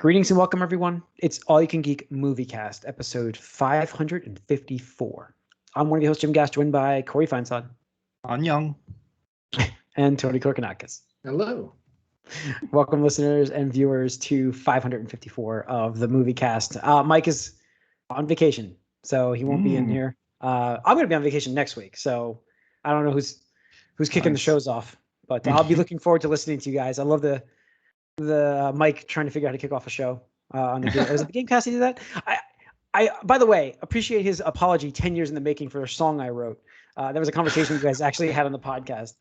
Greetings and welcome, everyone. It's All You Can Geek Moviecast, episode 554. I'm one of your hosts, Jim Gass, joined by Corey Feinsod. I'm Young. And Tony Korkanakis. Hello. Welcome, listeners and viewers, to 554 of the Moviecast. Mike is on vacation, so he won't be in here. I'm going to be on vacation next week, so I don't know who's kicking the shows off, but I'll be looking forward to listening to you guys. I love the Mike trying to figure out how to kick off a show on the game. Was it the Gamecast he did that? I by the way, appreciate his apology 10 years in the making for a song I wrote. There was a conversation you guys actually had on the podcast.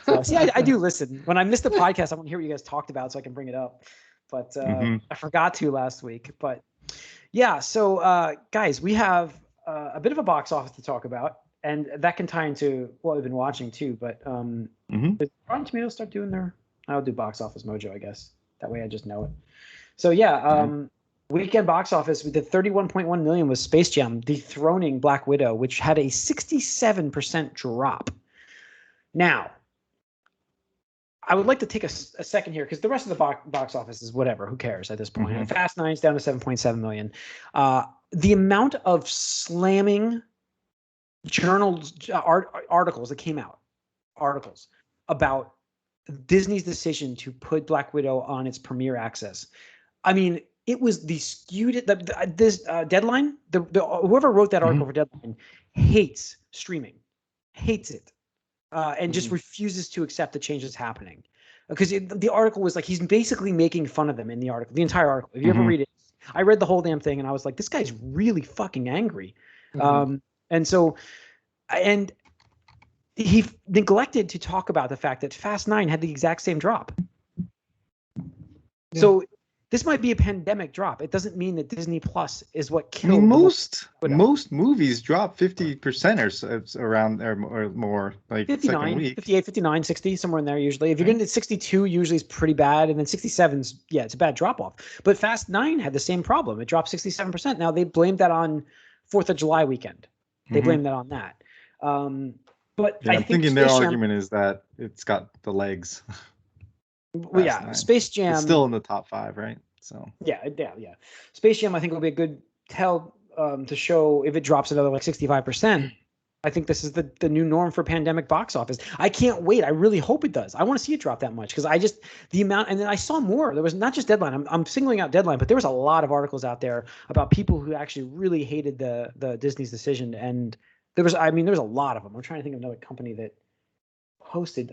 So, see, I do listen. When I miss the podcast, I want to hear what you guys talked about so I can bring it up. But I forgot to last week. But yeah, so guys, we have a bit of a box office to talk about. And that can tie into what we've been watching too. But did Rotten Tomatoes start doing their... I'll do Box Office Mojo, I guess. That way I just know it. So yeah, weekend box office, we did 31.1 million with Space Jam dethroning Black Widow, which had a 67% drop. Now, I would like to take a second here because the rest of the box office is whatever. Who cares at this point? Fast 9's down to 7.7 million. The amount of slamming journals, articles that came out, about Disney's decision to put Black Widow on its premiere access. I mean, it was the skewed. This Deadline. Whoever wrote that article for Deadline hates streaming, hates it, and just refuses to accept the changes happening. Because the article was like he's basically making fun of them in the article, the entire article. If you ever read it, I read the whole damn thing, and I was like, this guy's really fucking angry. And he neglected to talk about the fact that Fast 9 had the exact same drop. Yeah. So this might be a pandemic drop. It doesn't mean that Disney Plus is what killed. I mean, most movies drop 50% or around or more, like 59, 58, 59, 60, somewhere in there usually. If you're getting to 62, usually it's pretty bad, and then 67's it's a bad drop off. But Fast 9 had the same problem. It dropped 67%. Now they blamed that on 4th of July weekend. They blamed that on that. But yeah, I'm thinking their argument is that it's got the legs. Well, yeah, 9. Space Jam. It's still in the top 5, right? So yeah. Space Jam, I think, will be a good tell to show if it drops another like 65%. I think this is the new norm for pandemic box office. I can't wait. I really hope it does. I want to see it drop that much because the amount. And then I saw more. There was not just Deadline. I'm singling out Deadline, but there was a lot of articles out there about people who actually really hated the Disney's decision. And there was a lot of them. I'm trying to think of another company that posted.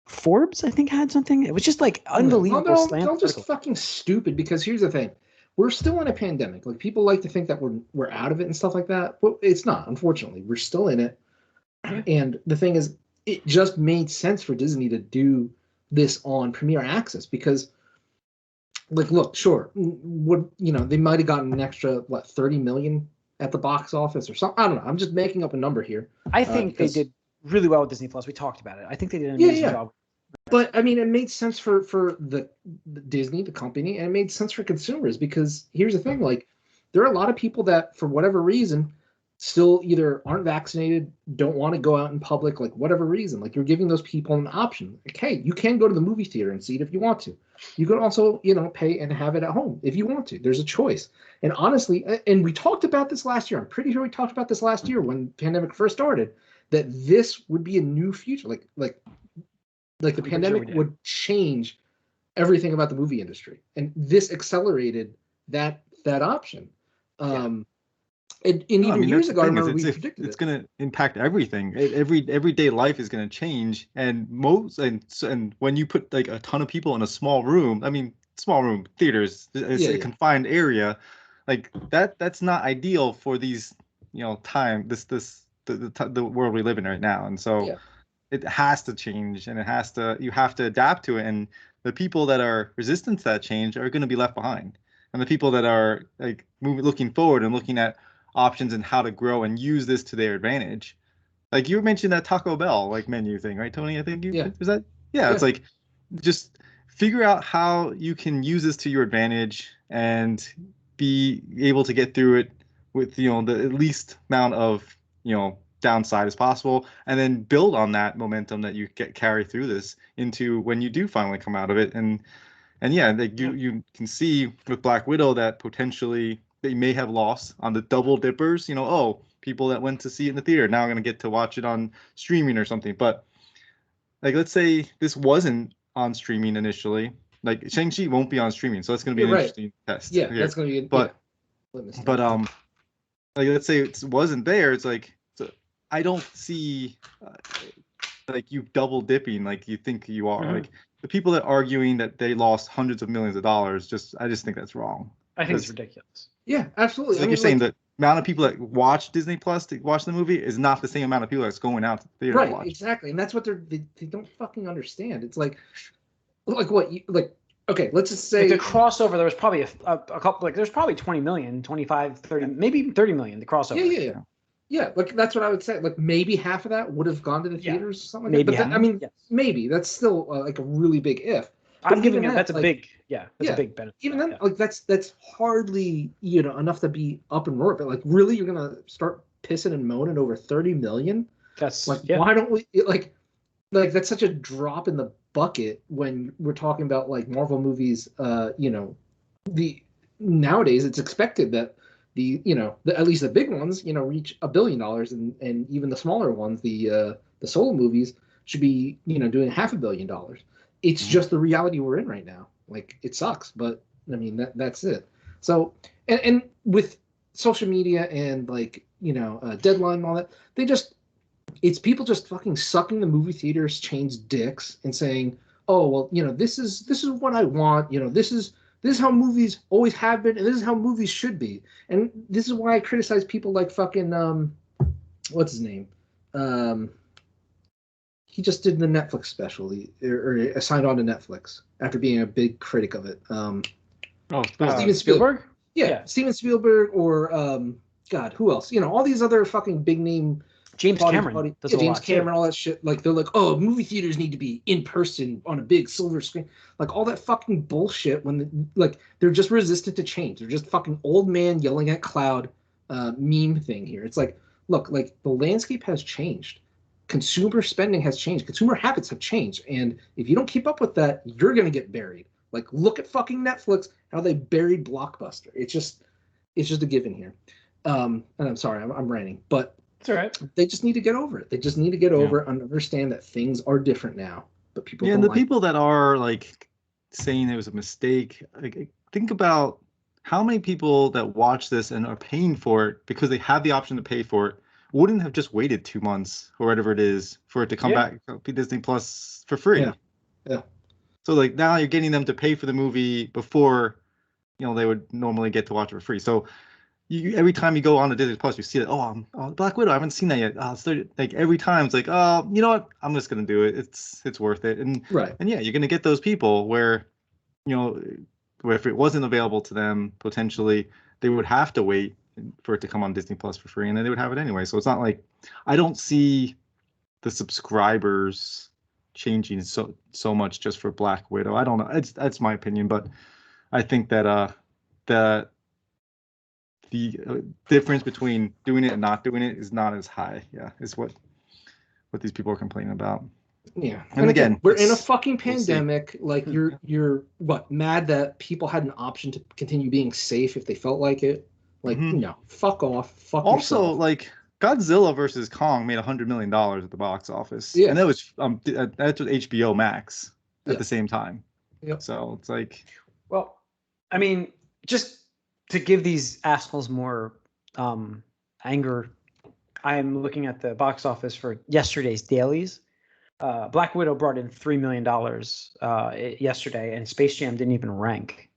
Forbes, I think, had something. It was just like unbelievable. They're all just fucking stupid because here's the thing. We're still in a pandemic. Like, people like to think that we're out of it and stuff like that. But it's not, unfortunately. We're still in it. And the thing is, it just made sense for Disney to do this on Premier Access because, like, look, sure, they might have gotten an extra 30 million at the box office or something. I don't know. I'm just making up a number here. I think they did really well with Disney Plus. We talked about it. I think they did an amazing job. But I mean, it made sense for the Disney, the company, and it made sense for consumers because here's the thing: like, there are a lot of people that, for whatever reason, still either aren't vaccinated, don't want to go out in public, like whatever reason. Like, you're giving those people an option. Like, hey, you can go to the movie theater and see it if you want to. You can also, pay and have it at home if you want to. There's a choice. And honestly, and we talked about this last year. I'm pretty sure we talked about this last year when the pandemic first started, that this would be a new future. Like the pandemic would change everything about the movie industry. And this accelerated that option. Years ago, I remember we predicted it's going to impact everything. Everyday life is going to change, and when you put like a ton of people in a small room, theaters is a confined area, like that's not ideal for these time the world we live in right now, and so it has to change, and you have to adapt to it, and the people that are resistant to that change are going to be left behind, and the people that are like looking forward and looking at options and how to grow and use this to their advantage. Like, you mentioned that Taco Bell like menu thing, right, Tony? I think was that? Yeah, it's like, just figure out how you can use this to your advantage and be able to get through it with the least amount of downside as possible, and then build on that momentum that you carry through this into when you do finally come out of it. And And yeah, like you can see with Black Widow that potentially they may have lost on the double dippers. People that went to see it in the theater now are going to get to watch it on streaming or something. But like, let's say this wasn't on streaming initially. Like Shang-Chi won't be on streaming, so it's going to be an interesting test. Yeah, that's going to be. But like let's say it wasn't there. It's like I don't see like you double dipping like you think you are. Like the people that are arguing that they lost hundreds of millions of dollars, I just think that's wrong. I think it's ridiculous. Yeah, absolutely. Like you're saying the amount of people that watch Disney Plus to watch the movie is not the same amount of people that's going out to the theater to watch. Right, exactly, and that's what they don't fucking understand. It's like what okay, let's just say the crossover. There was probably a couple. Like there's probably 20 million, 25, 30, maybe even 30 million. The crossover. Yeah. Like that's what I would say. Like maybe half of that would have gone to the theaters or something like maybe that. But maybe that's still like a really big if. I'm giving it. That's a big. Yeah, that's a big benefit. Even then, like that's hardly enough to be up and roaring. But like, really, you're gonna start pissing and moaning over 30 million? That's like, why don't we like that's such a drop in the bucket when we're talking about like Marvel movies. The nowadays it's expected that at least the big ones reach $1 billion, and even the smaller ones, the solo movies should be doing $500 million. It's just the reality we're in right now. Like it sucks, but I mean that's it. So and with social media and like Deadline and all that, it's people just fucking sucking the movie theaters chain's dicks and saying, oh well, this is what I want. This is how movies always have been, and this is how movies should be. And this is why I criticize people like fucking what's his name? He just did the Netflix special, or signed on to Netflix after being a big critic of it. Steven Spielberg? Yeah, Steven Spielberg, or God, who else? All these other fucking big name. James Cameron. James Cameron, all that shit. Like they're like, oh, movie theaters need to be in person on a big silver screen. Like all that fucking bullshit. When they're just resistant to change. They're just fucking old man yelling at cloud meme thing here. It's like, look, like the landscape has changed. Consumer spending has changed. Consumer habits have changed. And if you don't keep up with that, you're going to get buried. Like, look at fucking Netflix, how they buried Blockbuster. It's just a given here. And I'm sorry, I'm ranting. But it's all right. They just need to get over it. They just need to get over it and understand that things are different now. But people and the people that are, like, saying it was a mistake, like, think about how many people that watch this and are paying for it because they have the option to pay for it wouldn't have just waited 2 months or whatever it is for it to come back to Disney Plus for free. Yeah. So like now you're getting them to pay for the movie before, they would normally get to watch it for free. So every time you go on to Disney Plus, you see that, Black Widow, I haven't seen that yet. Like every time it's like, oh, you know what? I'm just gonna do it. It's worth it. And you're gonna get those people where, where if it wasn't available to them, potentially they would have to wait for it to come on Disney Plus for free, and then they would have it anyway. So it's not like I don't see the subscribers changing so much just for Black Widow. I don't know. That's my opinion, but I think that the difference between doing it and not doing it is not as high. Yeah, is what these people are complaining about. Yeah, and again, we're in a fucking pandemic. Like you're what, mad that people had an option to continue being safe if they felt like it? Like, no, fuck off. Fuck also, yourself. like, Godzilla versus Kong made $100 million at the box office. Yeah. And that was that's with HBO Max at the same time. Yep. So it's like, well, I mean, just to give these assholes more anger, I'm looking at the box office for yesterday's dailies. Black Widow brought in $3 million yesterday, and Space Jam didn't even rank.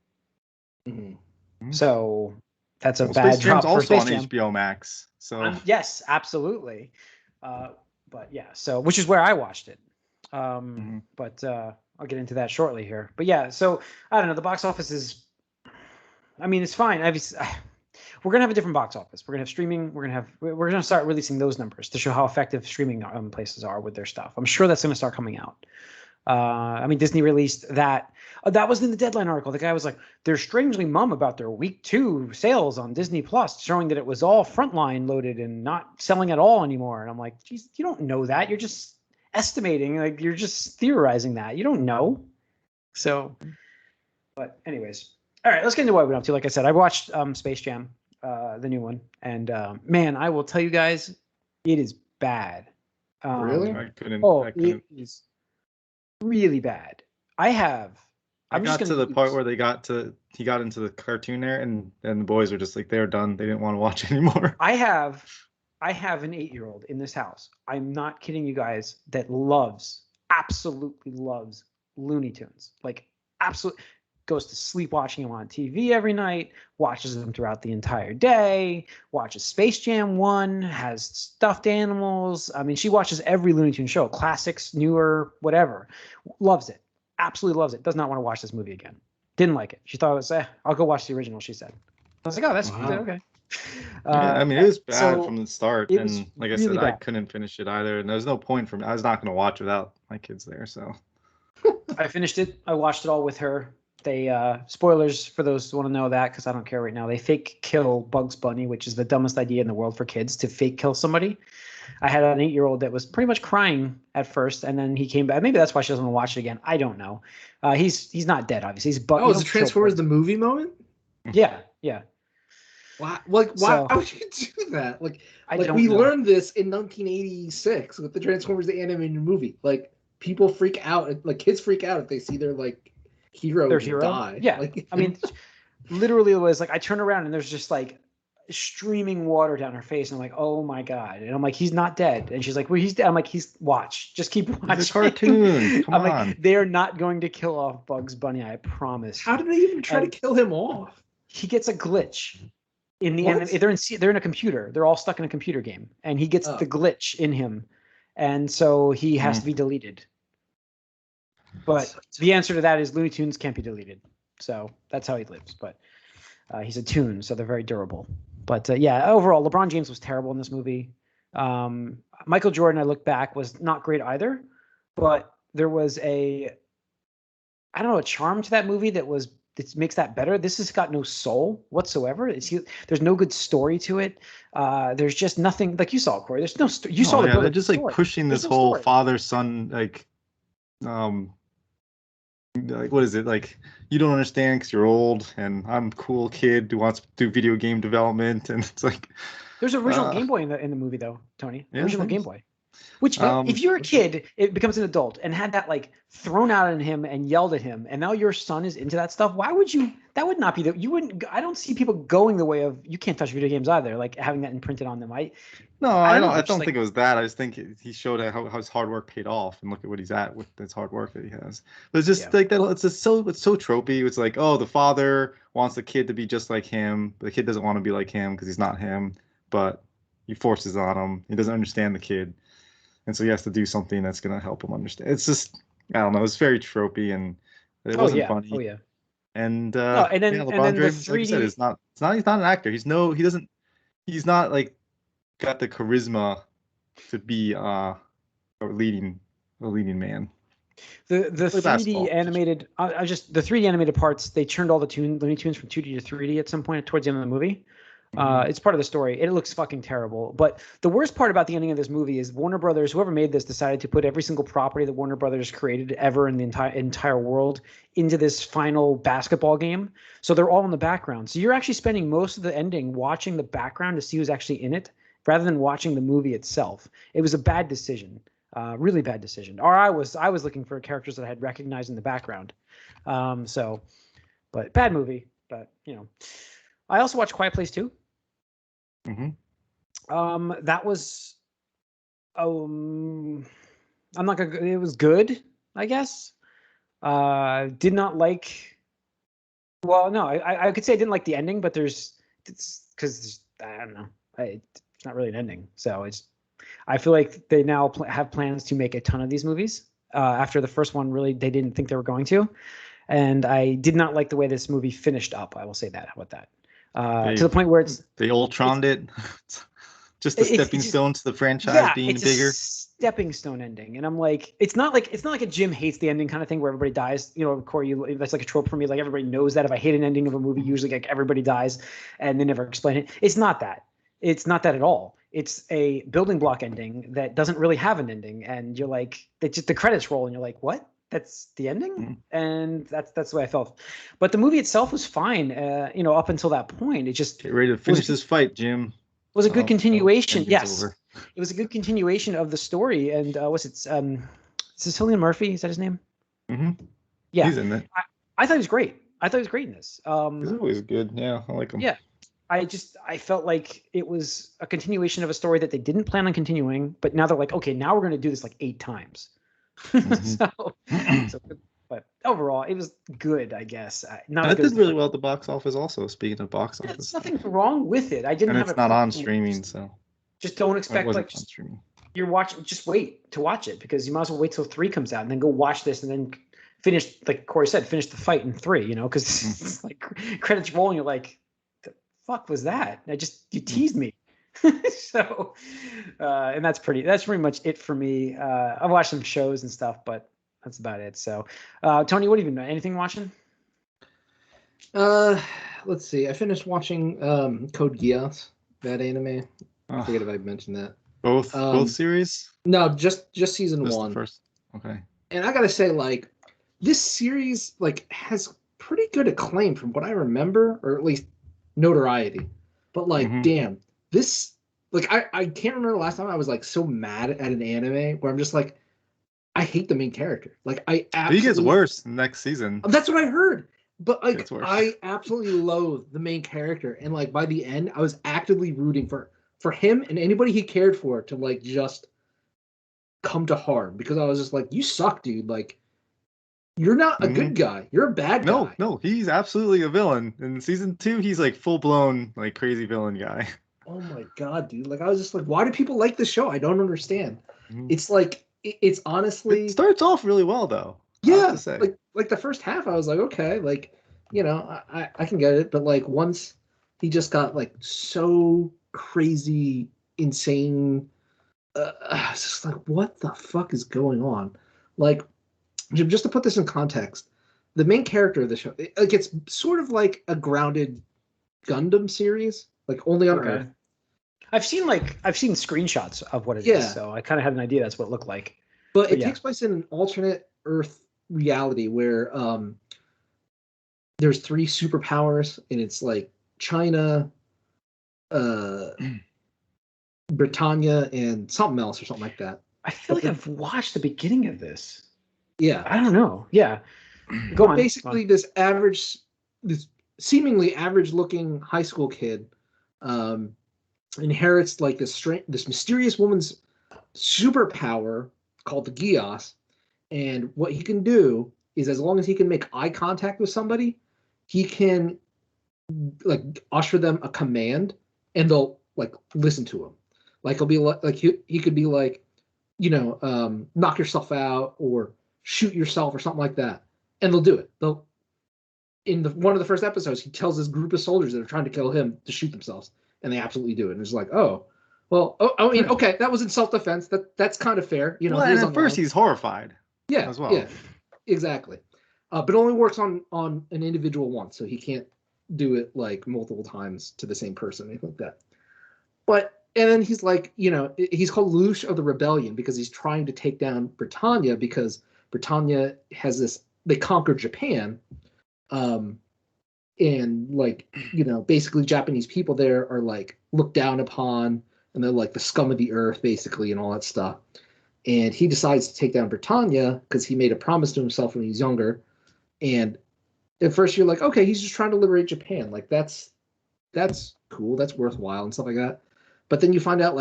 Mm-hmm. So that's a bad drop for also Space Jam. on HBO Max. So yes, absolutely. But yeah, so which is where I watched it. But I'll get into that shortly here. But yeah, so I don't know. The box office is, I mean, it's fine. We're gonna have a different box office. We're gonna have streaming. We're gonna start releasing those numbers to show how effective streaming places are with their stuff. I'm sure that's gonna start coming out. I mean, Disney released that. That was in the Deadline article. The guy was like, they're strangely mum about their week 2 sales on Disney Plus, showing that it was all frontline loaded and not selling at all anymore. And I'm like, geez, you don't know that. You're just estimating. Like, you're just theorizing that. You don't know. So, But anyways, all right, let's get into what we went up to. Like I said, I watched Space Jam, the new one, and man, I will tell you guys, it is bad. Really? I couldn't. It is really bad. I got to the part where he got into the cartoon there, and the boys were just like, they're done. They didn't want to watch anymore. I have an 8-year-old in this house. I'm not kidding you guys, that absolutely loves Looney Tunes. Like, absolutely goes to sleep watching them on TV every night, watches them throughout the entire day, watches Space Jam 1, has stuffed animals. I mean, she watches every Looney Tunes show, classics, newer, whatever. Loves it. Absolutely loves it. Does not want to watch this movie again. Didn't like it. She thought it was, I'll go watch the original, she said. I was like, oh, that's okay. Yeah, I mean, it was bad from the start, and like I said, really I couldn't finish it either, and there's no point for me. I was not going to watch without my kids there, so. I finished it. I watched it all with her. They spoilers for those who want to know that, because I don't care right now. They fake kill Bugs Bunny, which is the dumbest idea in the world for kids, to fake kill somebody. I had an 8-year-old that was pretty much crying at first, and then he came back. Maybe that's why she doesn't want to watch it again. I don't know. He's not dead, obviously. He's is it Transformers the movie moment? Yeah. Why? Like, why would you do that? Like we learned this in 1986 with the Transformers the animated movie. Like, people freak out, like kids freak out if they see their hero die. Yeah, like, I mean, literally, it was like I turn around and there's just like streaming water down her face, and I'm like, oh my god, and I'm like, he's not dead, and she's like, well, he's dead. I'm like, just keep watching. It's a cartoon. Come on. Like, they're not going to kill off Bugs Bunny, I promise. How did they even try to kill him off? He gets a glitch in the end. They're in a computer. They're all stuck in a computer game, and he gets the glitch in him, and so he has to be deleted. But the answer to that is Looney Tunes can't be deleted. So that's how he lives. But he's a tune, so they're very durable. But yeah, overall, LeBron James was terrible in this movie. Michael Jordan, I look back, was not great either. But there was a charm to that movie that makes that better. This has got no soul whatsoever. There's no good story to it. There's just nothing, like you saw, Corey. There's no story. You saw the they're just like pushing this whole father-son like, what is it, like, you don't understand because you're old, and I'm a cool kid who wants to do video game development, and it's like, there's original Game Boy in the movie though, Tony. Original Game Boy. Which, if you're a kid, it becomes an adult, and had that like thrown out at him and yelled at him, and now your son is into that stuff. Why would you? That would not be you wouldn't. I don't see people going the way of, you can't touch video games either, like having that imprinted on them. I don't think it was that. I just think he showed how his hard work paid off, and look at what he's at with his hard work that he has. But it's just like that. It's so tropey. It's like, oh, the father wants the kid to be just like him, but the kid doesn't want to be like him because he's not him. But he forces on him. He doesn't understand the kid. And so he has to do something that's going to help him understand. It's just, I don't know. It's very tropey, and it wasn't funny. Oh yeah. And LeBron James, like you said, he's not an actor. He's not like got the charisma to be a leading man. The 3D animated, the 3D animated parts, they turned all the Looney Tunes from 2D to 3D at some point towards the end of the movie. It's part of the story. It looks fucking terrible. But the worst part about the ending of this movie is Warner Brothers, whoever made this, decided to put every single property that Warner Brothers created ever in the entire world into this final basketball game. So they're all in the background. So you're actually spending most of the ending watching the background to see who's actually in it, rather than watching the movie itself. It was a bad decision, really bad decision. Or I was looking for characters that I had recognized in the background. But bad movie. But I also watched Quiet Place 2. That was, I'm not gonna. It was good, I guess. Did not like. Well, no, I could say I didn't like the ending, but it's because I don't know. It's not really an ending, so I feel like they now have plans to make a ton of these movies. After the first one, really, they didn't think they were going to, and I did not like the way this movie finished up. I will say that. How about that? To the point where they Ultroned it. Just a stepping stone to the franchise being bigger. Stepping stone ending, and I'm like, it's not like a Jim hates the ending kind of thing where everybody dies. Corey, that's like a trope for me. Like, everybody knows that if I hate an ending of a movie, usually like everybody dies, and they never explain it. It's not that. It's not that at all. It's a building block ending that doesn't really have an ending, and you're like, the credits roll, and you're like, what? that's the ending, and that's the way I felt. But the movie itself was fine, up until that point. It just get ready to finish this fight, Jim. Was a good continuation. Yes, it was a good continuation of the story. And was it Cillian Murphy? Is that his name? Mm-hmm. Yeah, he's in it. I thought he was great. I thought he was great in this. He's always good. Yeah, I like him. Yeah, I felt like it was a continuation of a story that they didn't plan on continuing, but now they're like, okay, now we're going to do this like 8 times. But overall, it was good, I guess. That did really well at the box office. Also, speaking of box office, there's nothing wrong with it. I didn't. And it's not on streaming, so just don't expect like you're watching. Just wait to watch it because you might as well wait till 3 comes out and then go watch this and then finish, like Corey said, finish the fight in 3. Because it's like credits rolling. You're like, the fuck was that? You teased me. So, and that's pretty much it for me. I've watched some shows and stuff, but that's about it. So, Tony, what have you been doing? Anything watching? Let's see. I finished watching Code Geass, that anime. I forget if I mentioned that. Both series? No, just season 1. The first. Okay. And I gotta say, like, this series has pretty good acclaim from what I remember, or at least notoriety. But damn, this I can't remember the last time I was like so mad at an anime where I'm just like, I hate the main character. He gets worse next season. That's what I heard. But I absolutely loathe the main character, and by the end, I was actively rooting for him and anybody he cared for to just come to harm, because I was just like, you suck, dude. You're not a good guy. You're a bad guy. No, he's absolutely a villain. In season 2, he's full blown crazy villain guy. Oh my god, dude! I was just like, why do people like this show? I don't understand. It's it's honestly, it starts off really well though. Yeah, like the first half, I was like, okay, I can get it. But once he just got so crazy, insane, I was just like, what the fuck is going on? Just to put this in context, the main character of the show, it's sort of like a grounded Gundam series, only on Earth. I've seen screenshots of what it is, so I kind of had an idea that's what it looked like. But it takes place in an alternate Earth reality where there's 3 superpowers, and it's China, Britannia, and something else or something like that. I feel like I've watched the beginning of this. Yeah, I don't know. Yeah, go on. Basically, this seemingly average-looking high school kid inherits this mysterious woman's superpower called the Geass, and what he can do is, as long as he can make eye contact with somebody, he can usher them a command, and they'll listen to him. He'll be he could be knock yourself out or shoot yourself or something like that, and they'll do it. In one of the first episodes, he tells this group of soldiers that are trying to kill him to shoot themselves, and they absolutely do it. And it's I mean, okay, that was in self-defense. That's kind of fair, Well, and at first he's horrified. Yeah, as well. Yeah, exactly. But it only works on an individual once, so he can't do it multiple times to the same person, anything like that. And then he's he's called Lelouch of the Rebellion because he's trying to take down Britannia, because Britannia has this. They conquered Japan, and basically Japanese people there are looked down upon, and they're the scum of the earth, basically, and all that stuff. And he decides to take down Britannia because he made a promise to himself when he was younger. And at first you're okay, he's just trying to liberate Japan. That's cool, that's worthwhile and stuff like that. But then you find out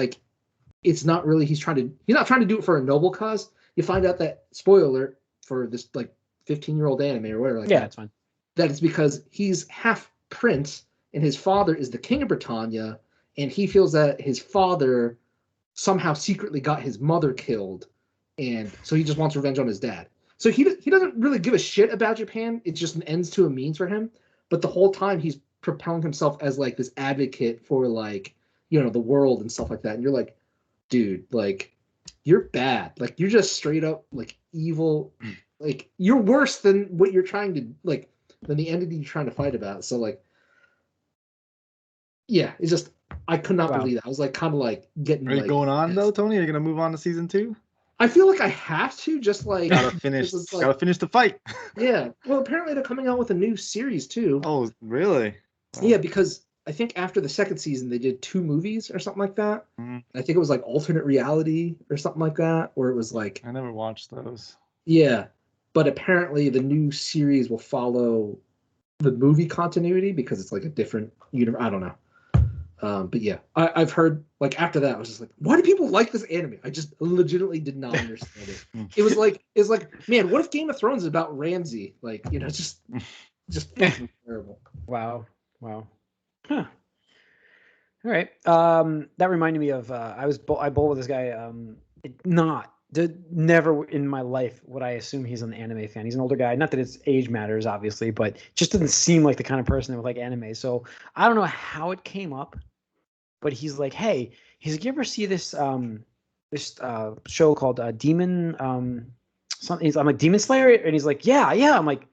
it's not really, he's not trying to do it for a noble cause. You find out that, spoiler alert for this 15-year-old anime or whatever. That's fine. That it's because he's half prince and his father is the king of Britannia, and he feels that his father somehow secretly got his mother killed, and so he just wants revenge on his dad. So he doesn't really give a shit about Japan. It's just an ends to a means for him. But the whole time he's propelling himself as this advocate for the world and stuff like that. And you're dude, you're bad. You're just straight up evil. You're worse than what you're trying to than the entity you're trying to fight about. So yeah, it's just, I could not believe that. I was kind of getting. Are you going on though, Tony? Are you gonna move on to season 2? I feel like I have to just like gotta finish the fight. Yeah. Well, apparently they're coming out with a new series too. Oh, really? Wow. Yeah, because I think after the second season they did 2 movies or something like that. Mm-hmm. I think it was like alternate reality or something like that, where it was like I never watched those. Yeah, but apparently the new series will follow the movie continuity because it's like a different universe. I don't know. But yeah, I've heard like after that I was just like, why do people like this anime? I just legitimately did not understand it. It was like, man, what if Game of Thrones is about Ramsay? Like, just terrible. Wow. Huh. All right. That reminded me of I bowled with this guy. Never in my life would I assume he's an anime fan. He's an older guy. Not that his age matters, obviously, but just doesn't seem like the kind of person that would like anime. So I don't know how it came up, but he's like, hey, you ever see this show called Demon something? I'm like, Demon Slayer, and he's like, yeah. I'm like,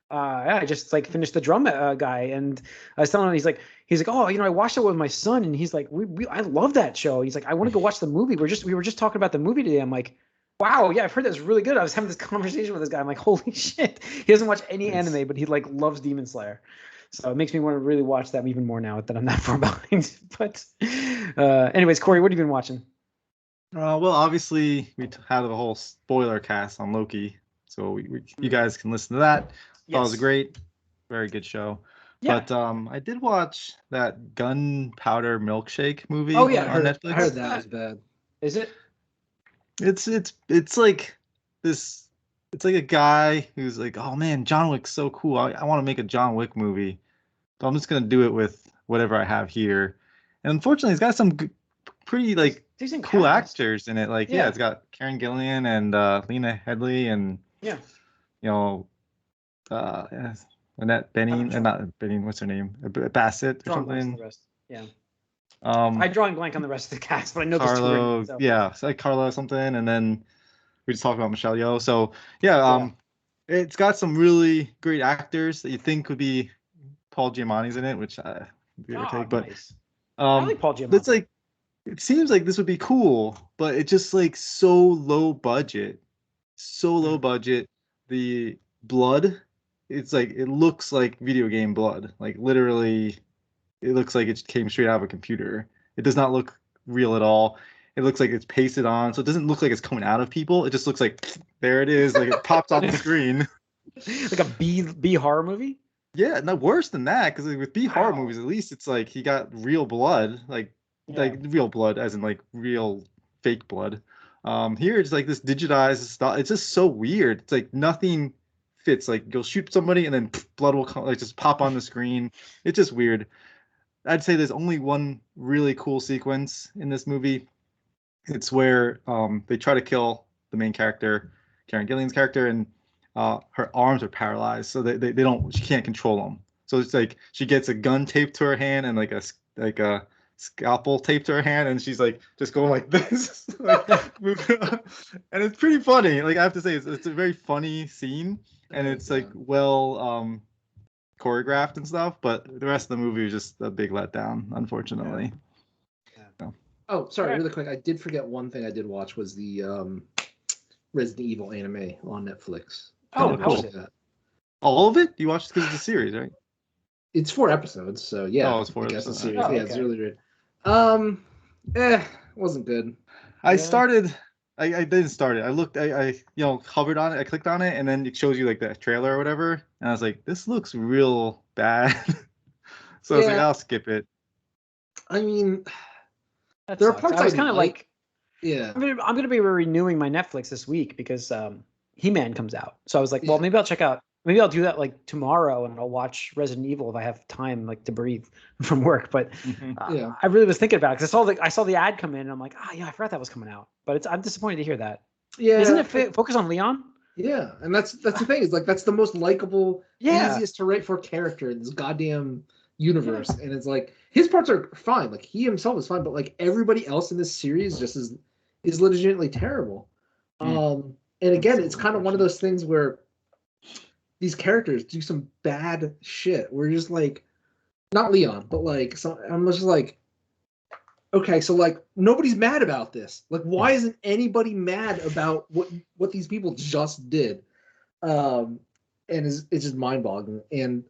I just like finished the drum guy, and I was telling him, he's like, oh, I watched it with my son, and he's like, I love that show. He's like, I want to go watch the movie. We were just talking about the movie today. I'm like, wow, yeah, I've heard that's really good. I was having this conversation with this guy. I'm like, holy shit, he doesn't watch any anime, but he like loves Demon Slayer. So it makes me want to really watch that even more now that I'm that far behind. But anyways, Corey, what have you been watching? Well, obviously we had the whole spoiler cast on Loki, so you guys can listen to that. Yes. That was great, very good show. Yeah. But I did watch that Gunpowder Milkshake movie on Netflix. I heard that was bad. Is it? It's like this. It's like a guy who's like, oh man, John Wick's so cool. I want to make a John Wick movie, but I'm just gonna do it with whatever I have here. And unfortunately, it's got some pretty like cool actors in it. Like yeah, it's got Karen Gillan and Lena Headey and Annette Bening, not Bening, what's her name? Bassett or something. Yeah. I'm drawing blank on the rest of the cast, but I know Carlo, there's 2. So. Yeah, it's like Carlo something, and then we just talked about Michelle Yeoh. So yeah, it's got some really great actors that you think would be Paul Giamatti's in it, which give or take. But nice. I like Paul Giamatti. It's like it seems like this would be cool, but it's just like so low budget. The blood, it's like it looks like video game blood. Like literally, it looks like it came straight out of a computer. It does not look real at all. It looks like it's pasted on, so it doesn't look like it's coming out of people. It just looks like there it is, like it pops off the screen. Like a B horror movie? Yeah, no, worse than that, because with B horror movies, at least it's like he got real blood, like real blood, as in like real fake blood. Here it's like this digitized stuff. It's just so weird. It's like nothing fits. Like you'll shoot somebody and then blood will come, like just pop on the screen. It's just weird. I'd say there's only one really cool sequence in this movie. It's where they try to kill the main character, Karen Gillan's character, and her arms are paralyzed, so she can't control them. So it's like she gets a gun taped to her hand and like a scalpel taped to her hand, and she's like just going like this, and it's pretty funny. Like I have to say, it's a very funny scene, and it's like well choreographed and stuff. But the rest of the movie was just a big letdown, unfortunately. Oh, sorry, really quick. I did forget one thing I did watch was the Resident Evil anime on Netflix. Oh, cool. All of it? You watched it because it's a series, right? It's 4 episodes, so yeah. Oh, it's 4 episodes. It's a series. Oh, okay. Yeah, it's really good. Wasn't good. I didn't start it. I looked, I hovered on it, I clicked on it, and then it shows you like the trailer or whatever, and I was like, this looks real bad. So I was like, I'll skip it. I mean, there are parts I was kind of like, yeah. I'm gonna be renewing my Netflix this week because He-Man comes out. So I was like, well, maybe I'll do that like tomorrow, and I'll watch Resident Evil if I have time, like to breathe from work. But I really was thinking about it because I saw the ad come in, and I'm like, I forgot that was coming out. But I'm disappointed to hear that. Yeah, isn't it focus on Leon? Yeah, and that's the thing. Is like that's the most likable, easiest to write for character in this goddamn universe, and it's like his parts are fine. Like he himself is fine, but like everybody else in this series just is legitimately terrible. And again, it's kind of one of those things where these characters do some bad shit. We're just like, not Leon, but like, I'm just like, okay, so like nobody's mad about this. Like, why isn't anybody mad about what these people just did? And it's just mind-boggling. And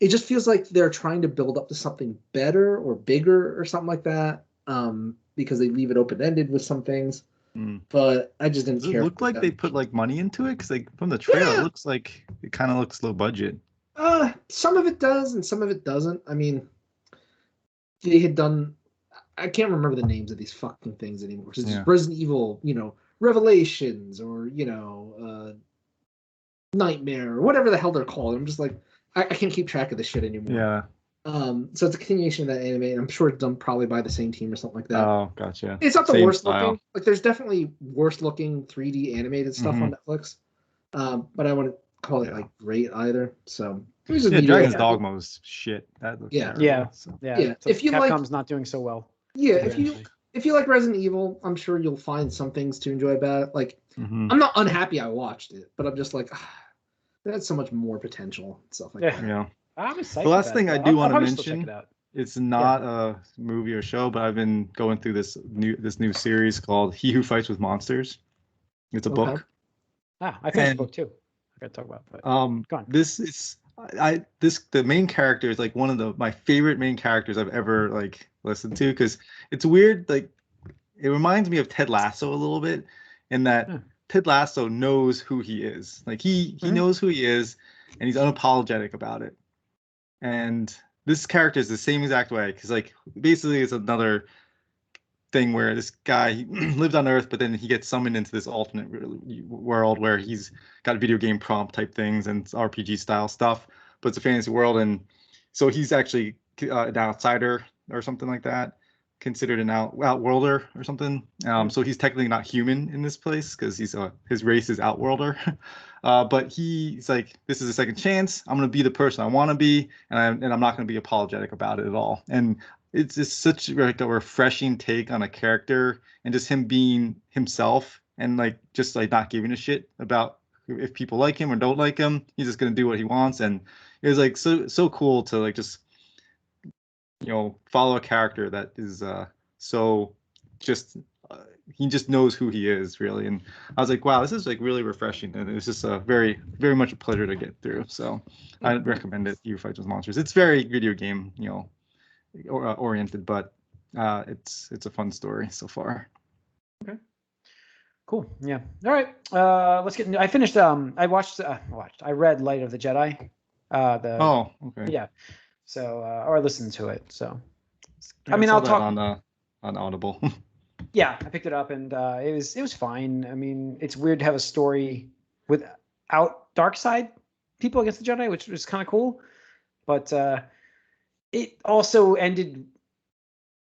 it just feels like they're trying to build up to something better or bigger or something like that. Because they leave it open-ended with some things. But I just didn't care. Does it look like they put like money into it? Because like from the trailer, it looks like it kind of looks low budget. Some of it does, and some of it doesn't. I mean, they had done. I can't remember the names of these fucking things anymore. It's just Resident Evil, Revelations, or Nightmare, or whatever the hell they're called. I'm just like, I can't keep track of this shit anymore. Yeah. So it's a continuation of that anime, and I'm sure it's done probably by the same team or something like that. Oh, gotcha. It's not the worst looking. Like, there's definitely worse looking 3D animated stuff on Netflix, but I wouldn't call it like great either. So it was just Dragon's Dogma's shit. That looks terrible, so. So if you Capcom's not doing so well. Yeah, if you like Resident Evil, I'm sure you'll find some things to enjoy about it. Like, I'm not unhappy I watched it, but I'm just like, it had so much more potential and stuff like that. Yeah. I'm excited. The last thing I do want to mention, it's not a movie or show, but I've been going through this new series called He Who Fights with Monsters. It's a book. I finished the book too. I got to talk about it. But go on. This is the main character is like one of my favorite main characters I've ever like listened to, because it's weird. Like, it reminds me of Ted Lasso a little bit, in that Ted Lasso knows who he is. Like, he knows who he is, and he's unapologetic about it. And this character is the same exact way, because like basically it's another thing where this guy, he lived on Earth, but then he gets summoned into this alternate world where he's got video game prompt type things and RPG style stuff, but it's a fantasy world, and so he's actually an outsider or something like that, considered an outworlder or something. So he's technically not human in this place, because his race is outworlder. But he's like, this is a second chance. I'm gonna be the person I want to be, and I'm not gonna be apologetic about it at all. And it's just such like a refreshing take on a character, and just him being himself, and like just like not giving a shit about if people like him or don't like him. He's just gonna do what he wants, and it was like so cool to like just follow a character that is so just he just knows who he is, really. And I was like, wow, this is like really refreshing, and it was just a very, very much a pleasure to get through. So I recommend it. You Fight with Monsters. It's very video game oriented, but it's a fun story so far. Okay, cool. Yeah, all right, let's get into, I finished I read Light of the Jedi, okay, yeah, so or I listened to it, so I mean, I'll talk on Audible. Yeah, I picked it up, and it was fine. I mean, it's weird to have a story without dark side people against the Jedi, which was kind of cool, but it also ended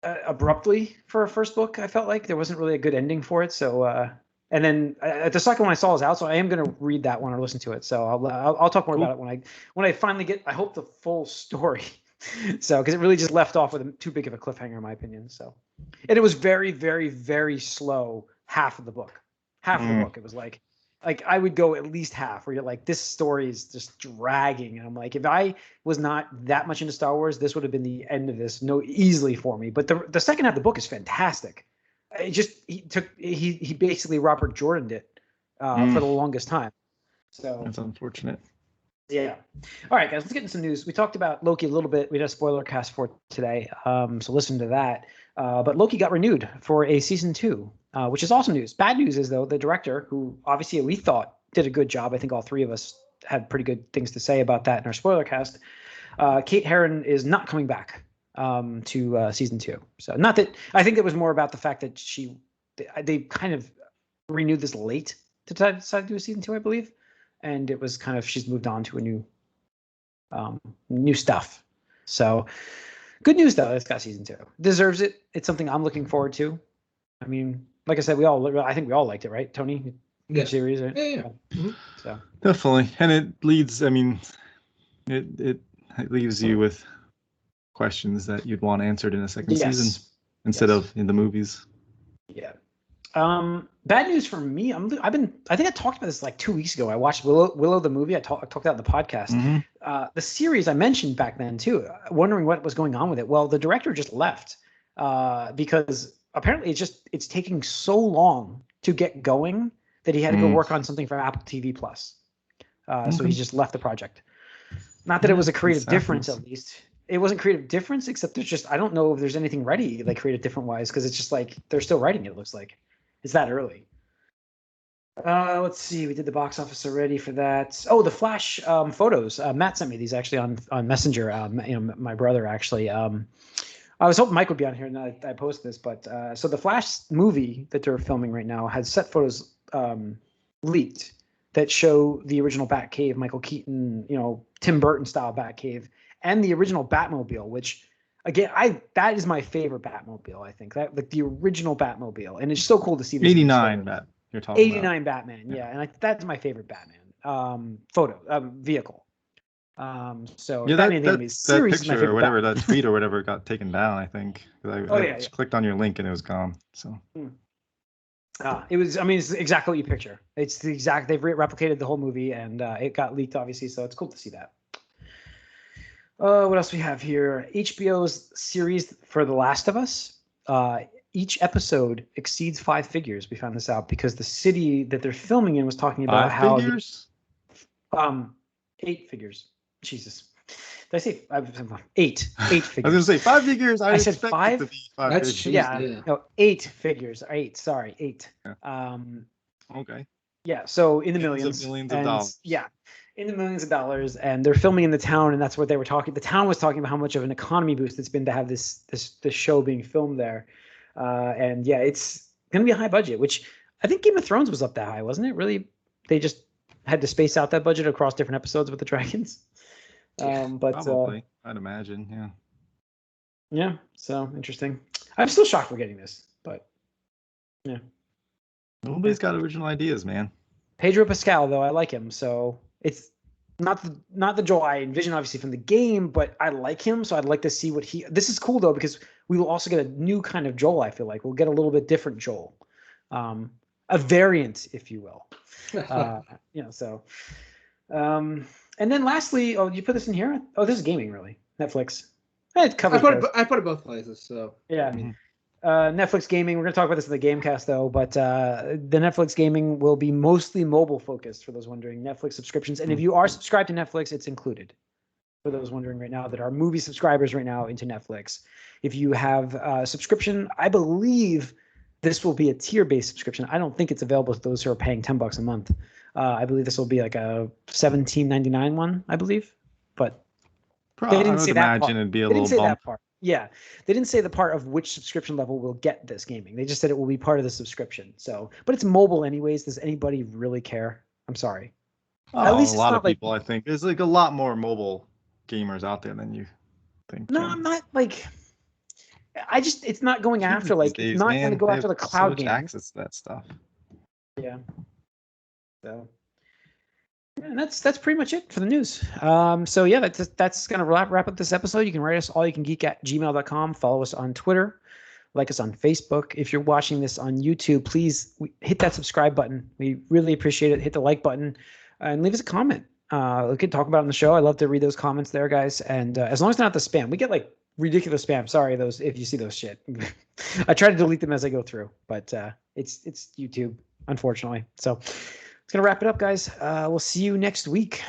abruptly for a first book. I felt like there wasn't really a good ending for it. So, and then the second one I saw is out, so I am going to read that one or listen to it. So I'll talk more about it when I finally get, I hope, the full story. So, because it really just left off with too big of a cliffhanger, in my opinion. So, and it was very, very, very slow. Half of the book, it was like I would go at least half where you're like, this story is just dragging, and I'm like, if I was not that much into Star Wars, this would have been the end of this easily for me. But the second half of the book is fantastic. It just he basically Robert Jordaned it for the longest time. So that's unfortunate. Yeah. All right, guys, let's get into some news. We talked about Loki a little bit. We had a spoiler cast for today, so listen to that. But Loki got renewed for a season 2, which is awesome news. Bad news is, though, the director, who obviously we thought did a good job. I think all three of us had pretty good things to say about that in our spoiler cast. Kate Herron is not coming back to season 2. So not that I think it was more about the fact that they kind of renewed this late to decide to do a season 2, I believe. And it was kind of, she's moved on to a new stuff. So good news, though. It's got season 2. Deserves it. It's something I'm looking forward to. I mean, like I said, I think we all liked it, right, Tony? Good series, right? Yeah. Mm-hmm. So definitely. And it leads, I mean, it leaves you with questions that you'd want answered in a second season instead of in the movies. Yeah. Bad news for me. I think I talked about this like 2 weeks ago. I watched Willow the movie. I talked about it in the podcast. Mm-hmm. The series I mentioned back then too, wondering what was going on with it. Well, the director just left. because apparently it's taking so long to get going that he had to go work on something for Apple TV Plus. So he just left the project. Not that it was a creative difference, at least. It wasn't creative difference, except there's just, I don't know if there's anything ready, like creative different wise, because it's just like they're still writing it looks like. It's that early. Let's see. We did the box office already for that. Oh, the Flash photos. Matt sent me these actually on Messenger. My brother actually. I was hoping Mike would be on here and I post this, but so the Flash movie that they're filming right now has set photos leaked that show the original Batcave, Michael Keaton, Tim Burton style Batcave, and the original Batmobile, which again, that is my favorite Batmobile. I think that like the original Batmobile, and it's so cool to see this. 89 Bat. You're talking 89 about. Batman, yeah, and that's my favorite Batman vehicle. So yeah, Batman that series picture is my or whatever, Batman. that tweet or whatever got taken down. I think I clicked on your link and it was gone. So. It was. I mean, it's exactly what you picture. It's the exact. They've replicated the whole movie, and it got leaked, obviously. So it's cool to see that. What else we have here? HBO's series for The Last of Us. Each episode exceeds 5 figures. We found this out because the city that they're filming in was talking about 5 figures? 8 figures. Jesus. Did I say 8? 8 figures. I was going to say 5 figures. I said 5? To be 5 That's figures. cheap. Yeah. No, 8 figures. 8. Sorry, 8. Yeah. Okay. Yeah. So in the millions. Millions of dollars. Yeah. In the millions of dollars, and they're filming in the town, and that's what they were talking. The town was talking about how much of an economy boost it's been to have this show being filmed there, and yeah, it's gonna be a high budget, which I think Game of Thrones was up that high, wasn't it? Really, they just had to space out that budget across different episodes with the dragons. But probably, I'd imagine, yeah. Yeah, so interesting. I'm still shocked we're getting this, but yeah. Nobody's got original ideas, man. Pedro Pascal, though, I like him, so it's not the Joel I envision, obviously, from the game, but I like him, so I'd like to see what he. This is cool though because we will also get a new kind of Joel. I feel like we'll get a little bit different Joel, a variant, if you will. So. And then lastly, you put this in here? Oh, this is gaming, really. Netflix. I put it both places, so yeah. Netflix gaming. We're gonna talk about this in the Gamecast though, but the Netflix gaming will be mostly mobile focused for those wondering. Netflix subscriptions, and if you are subscribed to Netflix, it's included. For those wondering right now that are movie subscribers right now into Netflix, if you have a subscription, I believe this will be a tier-based subscription. I don't think it's available to those who are paying $10 a month. I believe this will be like a $17.99 one, I believe, but probably, they didn't say that part. It'd be a little bump. That part. Yeah, they didn't say the part of which subscription level will get this gaming. They just said it will be part of the subscription. So, but it's mobile anyways. Does anybody really care? I'm sorry. At least a lot of people, I think. There's like a lot more mobile gamers out there than you think. No, I'm not like. It's not going after like. It's not going to go after the cloud game. Access to that stuff. Yeah. So. And that's pretty much it for the news. So yeah, that's gonna wrap up this episode. You can write us allyoucangeek@gmail.com. Follow us on Twitter, like us on Facebook. If you're watching this on YouTube, please hit that subscribe button. We really appreciate it. Hit the like button and leave us a comment. We can talk about it on the show. I love to read those comments there, guys. And as long as it's not the spam, we get like ridiculous spam. Sorry, those if you see those shit. I try to delete them as I go through, but it's YouTube, unfortunately. So. It's going to wrap it up, guys. We'll see you next week.